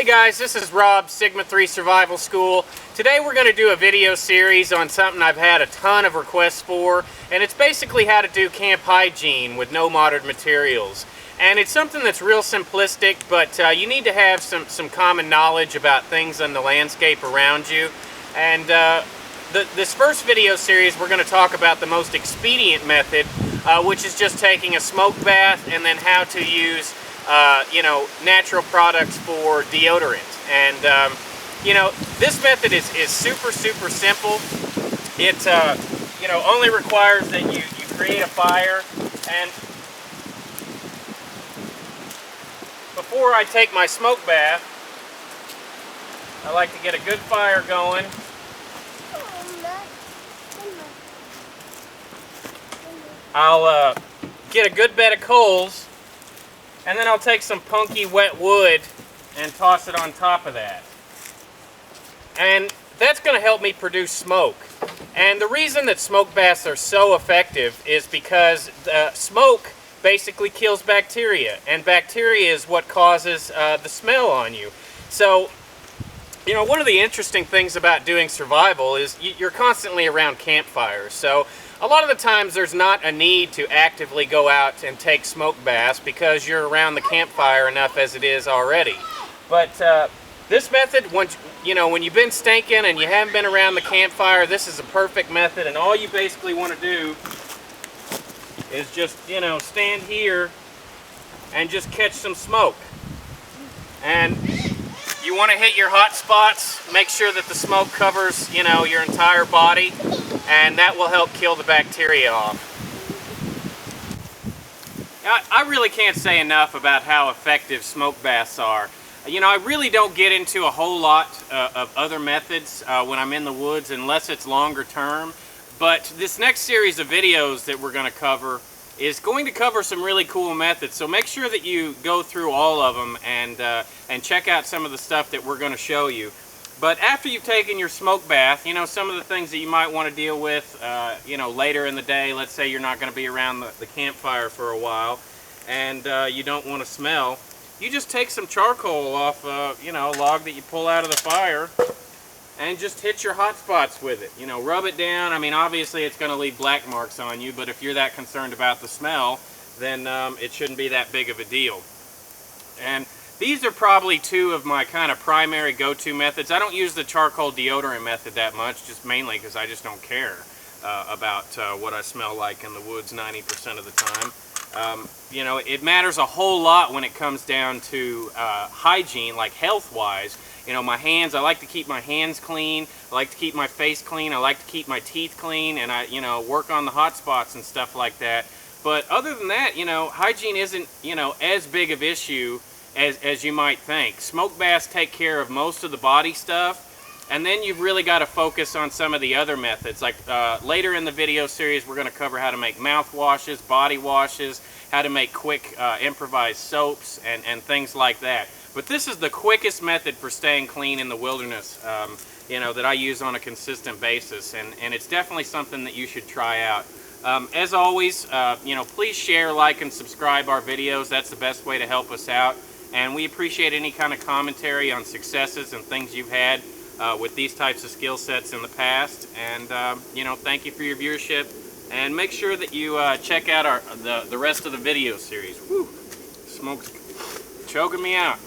Hey guys, this is Rob, Sigma 3 Survival School. Today we're going to do a video series on something I've had a ton of requests for, and it's basically how to do camp hygiene with no modern materials. And it's something that's real simplistic, but you need to have some common knowledge about things in the landscape around you. And this first video series we're going to talk about the most expedient method, which is just taking a smoke bath and then how to use natural products for deodorant. And this method is super simple. It only requires that you create a fire. And before I take my smoke bath, I like to get a good fire going. I'll get a good bed of coals, and then I'll take some punky wet wood and toss it on top of that. And that's going to help me produce smoke. And the reason that smoke baths are so effective is because smoke basically kills bacteria, and bacteria is what causes the smell on you. So, one of the interesting things about doing survival is you're constantly around campfires. So a lot of the times there's not a need to actively go out and take smoke baths because you're around the campfire enough as it is already. But this method, when you've been stinking and you haven't been around the campfire, this is a perfect method. And all you basically want to do is just, stand here and just catch some smoke. And you want to hit your hot spots, make sure that the smoke covers, your entire body, and that will help kill the bacteria off. I really can't say enough about how effective smoke baths are. I really don't get into a whole lot of other methods when I'm in the woods unless it's longer term. But this next series of videos that we're going to cover is going to cover some really cool methods. So make sure that you go through all of them and check out some of the stuff that we're going to show you. But after you've taken your smoke bath, some of the things that you might want to deal with, later in the day. Let's say you're not going to be around the campfire for a while, and you don't want to smell. You just take some charcoal off, a log that you pull out of the fire, and just hit your hot spots with it. Rub it down. I mean, obviously it's going to leave black marks on you, but if you're that concerned about the smell, then it shouldn't be that big of a deal. And these are probably two of my kind of primary go-to methods. I don't use the charcoal deodorant method that much, just mainly because I just don't care about what I smell like in the woods 90% of the time. It matters a whole lot when it comes down to hygiene, like health-wise. My hands, I like to keep my hands clean, I like to keep my face clean, I like to keep my teeth clean, and I, work on the hot spots and stuff like that. But other than that, hygiene isn't, as big of an issue as you might think. Smoke baths take care of most of the body stuff, and then you've really got to focus on some of the other methods. Like later in the video series, we're going to cover how to make mouth washes, body washes, how to make quick improvised soaps, and things like that. But this is the quickest method for staying clean in the wilderness, that I use on a consistent basis, and it's definitely something that you should try out. As always, please share, like, and subscribe our videos. That's the best way to help us out. And we appreciate any kind of commentary on successes and things you've had with these types of skill sets in the past. And, thank you for your viewership. And make sure that you check out the rest of the video series. Whew, smoke's choking me out.